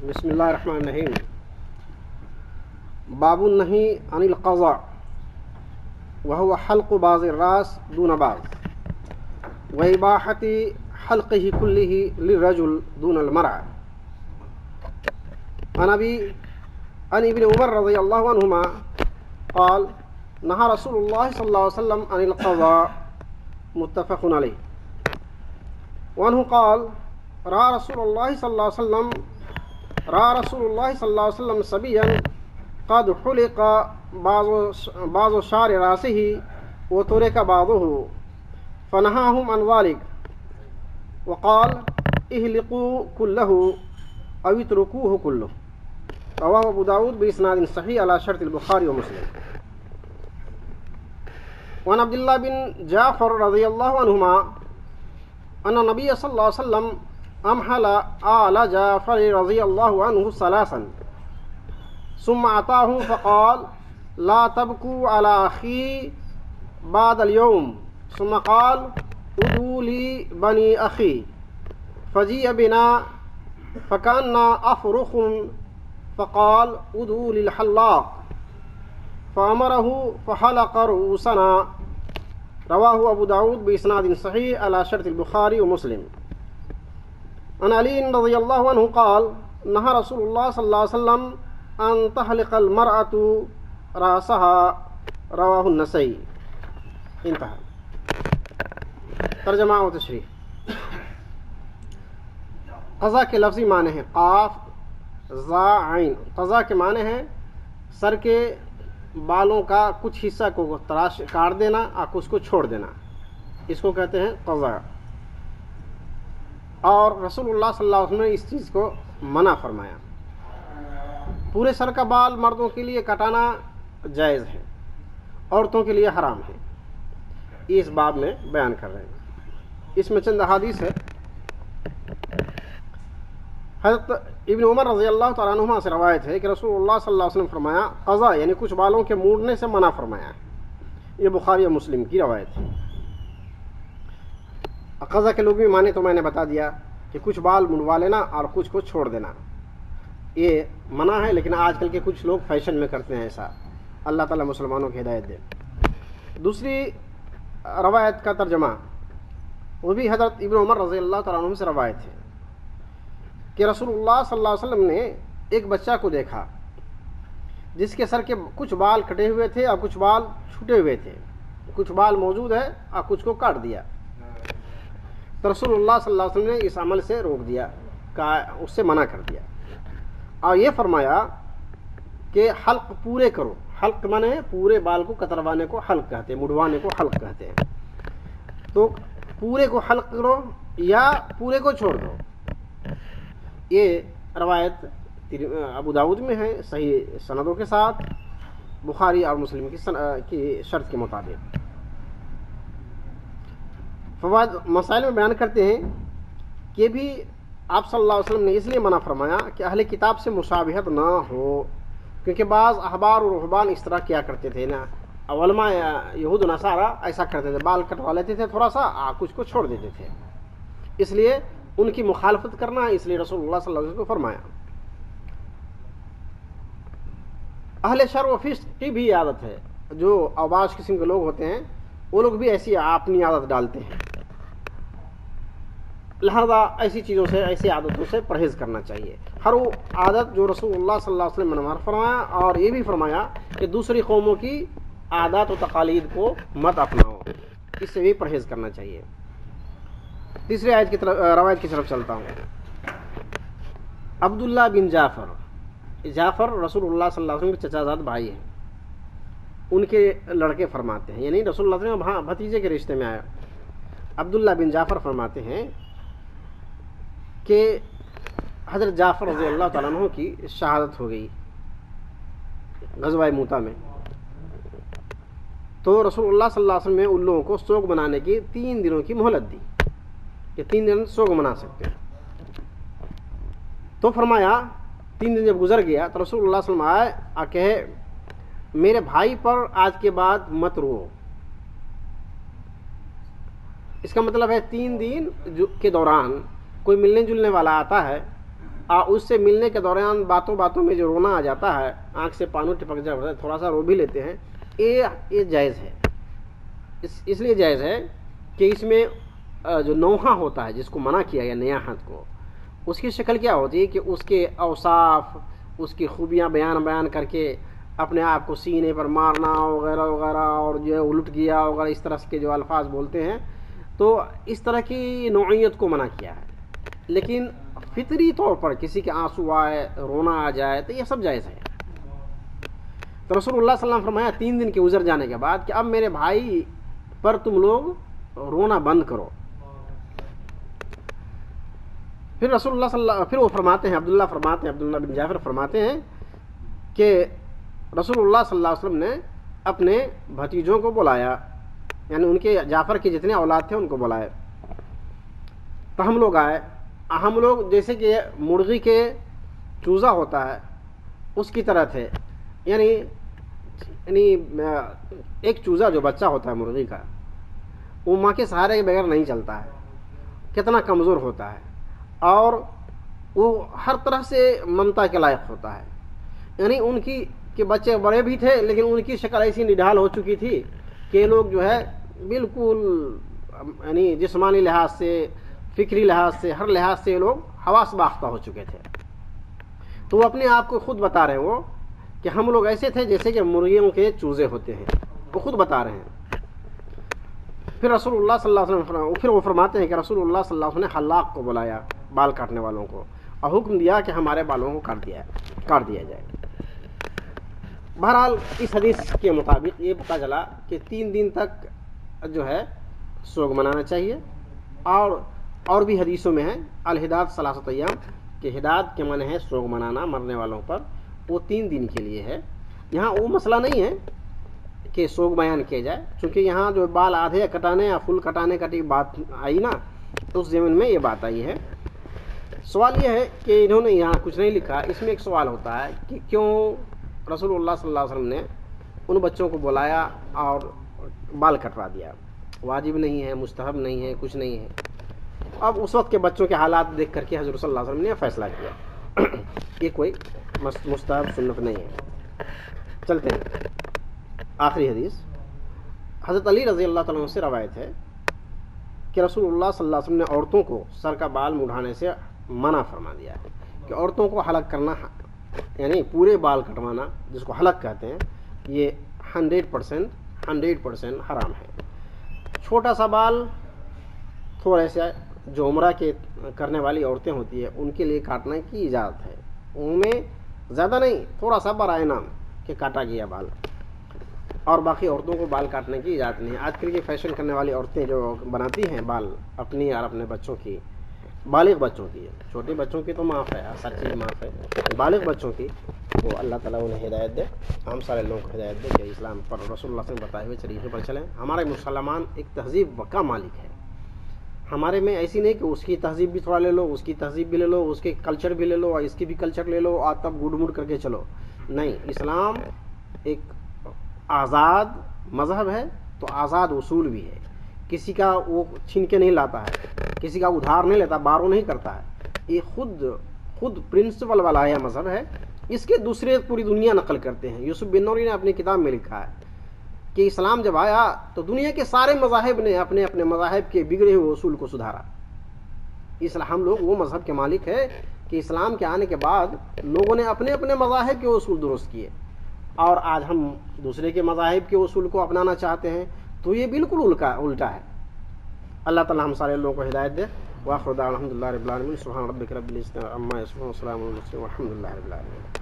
بسم اللہ الرحمن الرحیم. باب النہی عن القضاء وهو حلق بعض الراس دون بعض وإباحة حلقه كله للرجل دون المرأة. عن ابن عمر رضی اللہ عنہما قال نہى رسول اللہ صلی اللہ علیہ وسلم عن القضاء متفق علیہ. وعنہ قال رأى رسول اللہ صلی اللہ علیہ وسلم صبيا قد حلق بعض شعر راسه وترك بعضه فنهاهم عن ذلك وقال اهلقوا كله او اتركوه كله. رواه ابو داود باسناد صحیح على شرط البخاری ومسلم. وعن عبد الله بن جعفر رضي الله عنهما ان النبي صلى الله عليه وسلم امحل آل جعفر رضي الله عنه ثلاثا ثم أتاه فقال لا تبكوا على أخي بعد اليوم ثم قال ادعوا لي بني أخي فجيء بنا فكأننا أفرخ فقال ادعوا للحلاق فأمره فحلق رؤوسنا. رواه أبو داود بإسناد صحيح على شرط البخاري ومسلم. عن علي رضي الله عنه قال نهى رسول الله صلى الله عليه وسلم ان تحلق المرأة راسها. رواه النسائی. انتہا. ترجمہ و تشریح. قضاء کے لفظی معنی ہیں قاف زا عین. قضاء کے معنی ہیں سر کے بالوں کا کچھ حصہ کو کاٹ دینا اور کچھ کو چھوڑ دینا، اس کو کہتے ہیں قضاء. اور رسول اللہ صلی اللہ علیہ وسلم نے اس چیز کو منع فرمایا. پورے سر کا بال مردوں کے لیے کٹانا جائز ہے، عورتوں کے لیے حرام ہے. یہ اس باب میں بیان کر رہے ہیں. اس میں چند احادیث ہے. حضرت ابن عمر رضی اللہ تعالیٰ عنہما سے روایت ہے کہ رسول اللہ صلی اللہ علیہ وسلم فرمایا قضاء یعنی کچھ بالوں کے موڑنے سے منع فرمایا. یہ بخاری اور مسلم کی روایت ہے. قضاء کے لغوی معنی تو میں نے بتا دیا کہ کچھ بال منڈوا لینا اور کچھ کو چھوڑ دینا. یہ منع ہے، لیکن آج کل کے کچھ لوگ فیشن میں کرتے ہیں ایسا. اللہ تعالیٰ مسلمانوں کی ہدایت دے. دوسری روایت کا ترجمہ وہ بھی حضرت ابن عمر رضی اللہ تعالیٰ عنہ سے روایت ہے کہ رسول اللہ صلی اللہ علیہ وسلم نے ایک بچہ کو دیکھا جس کے سر کے کچھ بال کٹے ہوئے تھے اور کچھ بال چھوٹے ہوئے تھے. کچھ بال موجود ہے اور کچھ کو کاٹ دیا. تو رسول اللہ صلی اللہ علیہ وسلم نے اس عمل سے روک دیا، اس سے منع کر دیا اور یہ فرمایا کہ حلق پورے کرو. حلق مانے پورے بال کو کتروانے کو حلق کہتے ہیں، مڑوانے کو حلق کہتے ہیں. تو پورے کو حلق کرو یا پورے کو چھوڑ دو. یہ روایت ابو داؤد میں ہے صحیح سندوں کے ساتھ، بخاری اور مسلم کی شرط کے مطابق. فوائد مسائل میں بیان کرتے ہیں کہ بھی آپ صلی اللہ علیہ وسلم نے اس لیے منع فرمایا کہ اہل کتاب سے مشابہت نہ ہو، کیونکہ بعض احبار اور رہبان اس طرح کیا کرتے تھے نا. علماء یہود و نصارہ ایسا کرتے تھے، بال کٹوا لیتے تھے تھوڑا سا، کچھ کو چھوڑ دیتے تھے. اس لیے ان کی مخالفت کرنا، اس لیے رسول اللہ صلی اللہ علیہ وسلم کو فرمایا. اہل شر و فسق کی بھی عادت ہے، جو اوباش قسم کے لوگ ہوتے ہیں وہ لوگ بھی ایسی اپنی عادت ڈالتے ہیں. لہذا ایسی چیزوں سے، ایسی عادتوں سے پرہیز کرنا چاہیے. ہر وہ عادت جو رسول اللہ صلی اللہ علیہ وسلم نے منع فرمایا، اور یہ بھی فرمایا کہ دوسری قوموں کی عادات و تقالید کو مت اپناؤ، اس سے بھی پرہیز کرنا چاہیے. تیسری آیت کی طرف روایت کی طرف چلتا ہوں. عبداللہ بن جعفر رسول اللہ صلی اللہ علیہ وسلم کے چچا زاد بھائی ہیں. ان کے لڑکے فرماتے ہیں، یعنی رسول اللہ صلی اللہ علیہ وسلم بھتیجے کے رشتے میں آیا. عبداللہ بن جعفر فرماتے ہیں کہ حضرت جعفر رضی اللہ تعالیٰ عنہ کی شہادت ہو گئی غزوہ موتا میں. تو رسول اللہ صلی اللہ علیہ وسلم نے ان لوگوں کو سوگ منانے کی 3 دنوں کی مہلت دی کہ 3 دن سوگ منا سکتے ہیں. تو فرمایا 3 دن جب گزر گیا تو رسول اللہ صلی اللہ علیہ وسلم آئے اور کہے میرے بھائی پر آج کے بعد مت رو. اس کا مطلب ہے 3 دن کے دوران کوئی ملنے جلنے والا آتا ہے اس سے ملنے کے دوران باتوں باتوں میں جو رونا آ جاتا ہے، آنکھ سے پانی ٹپک جاتا ہے، تھوڑا سا رو بھی لیتے ہیں، یہ جائز ہے۔ اس لیے جائز ہے کہ اس میں جو نوحہ ہوتا ہے، جس کو منع کیا گیا نیاحت کو، اس کی شکل کیا ہوتی ہے کہ اس کے اوصاف، اس کی خوبیاں بیان کر کے اپنے آپ کو سینے پر مارنا وغیرہ وغیرہ، اور جو ہے الٹ گیا وغیرہ، اس طرح کے جو الفاظ بولتے ہیں، تو اس طرح کی نوعیت کو منع کیا ہے۔ لیکن فطری طور پر کسی کے آنسو آئے، رونا آ جائے، تو یہ سب جائز ہے۔ تو رسول اللہ صلی اللہ علیہ وسلم فرمایا 3 دن کے گزر جانے کے بعد کہ اب میرے بھائی پر تم لوگ رونا بند کرو۔ پھر رسول اللہ پھر وہ فرماتے ہیں، عبداللہ بن جعفر فرماتے ہیں کہ رسول اللہ صلی اللہ علیہ وسلم نے اپنے بھتیجوں کو بلایا، یعنی ان کے جعفر کے جتنے اولاد تھے ان کو بلائے، تو ہم لوگ آئے۔ ہم لوگ جیسے کہ مرغی کے چوزا ہوتا ہے اس کی طرح تھے، یعنی ایک چوزا جو بچہ ہوتا ہے مرغی کا، وہ ماں کے سہارے کے بغیر نہیں چلتا ہے، کتنا کمزور ہوتا ہے، اور وہ ہر طرح سے ممتا کے لائق ہوتا ہے۔ یعنی ان کی کہ بچے بڑے بھی تھے، لیکن ان کی شکل ایسی نڈھال ہو چکی تھی کہ لوگ جو ہے بالکل یعنی جسمانی لحاظ سے، فکری لحاظ سے، ہر لحاظ سے لوگ حواس باختہ ہو چکے تھے۔ تو وہ اپنے آپ کو خود بتا رہے ہیں وہ کہ ہم لوگ ایسے تھے جیسے کہ مرغیوں کے چوزے ہوتے ہیں، وہ خود بتا رہے ہیں۔ پھر رسول اللہ صلی اللہ علیہ وسلم پھر وہ فرماتے ہیں کہ رسول اللہ صلی اللہ علیہ وسلم نے حلاق کو بلایا، بال کاٹنے والوں کو، اور حکم دیا کہ ہمارے بالوں کو کاٹ دیا جائے۔ بہرحال اس حدیث کے مطابق یہ پتہ چلا کہ 3 دن تک جو ہے سوگ منانا چاہیے، اور بھی حدیثوں میں ہے الحداد ثلاثۃ ایام، کہ ہداد کے معنی ہے سوگ منانا مرنے والوں پر، وہ 3 دن کے لیے ہے۔ یہاں وہ مسئلہ نہیں ہے کہ سوگ بیان کیا جائے، چونکہ یہاں جو بال آدھے کٹانے یا فل کٹانے کا بات آئی نا، تو اس ضمن میں یہ بات آئی ہے۔ سوال یہ ہے کہ انہوں نے یہاں کچھ نہیں لکھا، اس میں ایک سوال ہوتا ہے کہ کیوں رسول اللہ صلی اللہ علیہ وسلم نے ان بچوں کو بلایا اور بال کٹوا دیا؟ واجب نہیں ہے، مستحب نہیں ہے، کچھ نہیں ہے۔ اب اس وقت کے بچوں کے حالات دیکھ کر کے حضرت صلی اللہ علیہ وسلم نے فیصلہ کیا، یہ کوئی مستحب سنت نہیں ہے۔ چلتے ہیں آخری حدیث۔ حضرت علی رضی اللہ تعالیٰ عنہ سے روایت ہے کہ رسول اللہ صلی اللہ علیہ وسلم نے عورتوں کو سر کا بال مڑانے سے منع فرما دیا ہے، کہ عورتوں کو حلق کرنا، یعنی پورے بال کٹوانا جس کو حلق کہتے ہیں، یہ 100% حرام ہے۔ چھوٹا سا بال تھوڑا سا جو عمرہ کے کرنے والی عورتیں ہوتی ہیں ان کے لیے کاٹنے کی اجازت ہے، ان میں زیادہ نہیں، تھوڑا سا برائے نام کہ کاٹا گیا بال، اور باقی عورتوں کو بال کاٹنے کی اجازت نہیں ہے۔ آج کل کی فیشن کرنے والی عورتیں جو بناتی ہیں بال اپنی اور اپنے بچوں کی، بالغ بچوں کی، چھوٹے بچوں کی تو معاف ہے، ہر چیز معاف ہے، بالغ بچوں کی، وہ اللہ تعالیٰ انہیں ہدایت دے، ہم سارے لوگوں کو ہدایت دے کہ اسلام پر رسول اللہ سے بتائے ہوئے طریقے پر چلیں۔ ہمارے مسلمان ایک تہذیب کا مالک ہے، ہمارے میں ایسی نہیں کہ اس کی تہذیب بھی تھوڑا لے لو، اس کی تہذیب بھی لے لو، اس کے کلچر بھی لے لو، اور اس کی بھی کلچر لے لو، اور تب گڈ مڈ کر کے چلو۔ نہیں، اسلام ایک آزاد مذہب ہے، تو آزاد اصول بھی ہے، کسی کا وہ چھین کے نہیں لاتا ہے، کسی کا ادھار نہیں لیتا، بارو نہیں کرتا ہے، یہ خود پرنسپل والا یہ مذہب ہے۔ اس کے دوسرے پوری دنیا نقل کرتے ہیں۔ یوسف بن نوری نے اپنی کتاب میں لکھا ہے کہ اسلام جب آیا تو دنیا کے سارے مذاہب نے اپنے اپنے مذاہب کے بگڑے ہوئے اصول کو سدھارا۔ ہم لوگ وہ مذہب کے مالک ہے کہ اسلام کے آنے کے بعد لوگوں نے اپنے اپنے مذاہب کے اصول درست کیے، اور آج ہم دوسرے کے مذاہب کے اصول کو اپنانا چاہتے ہیں، تو یہ بالکل الٹا ہے۔ اللہ تعالی ہم سارے لوگوں کو ہدایت دے۔ وآخر دعوانا الحمدللہ رب العالمین، سبحان ربک رب العزۃ عما یصفون، وسلام علی المرسلین، والحمدللہ رب العالمین۔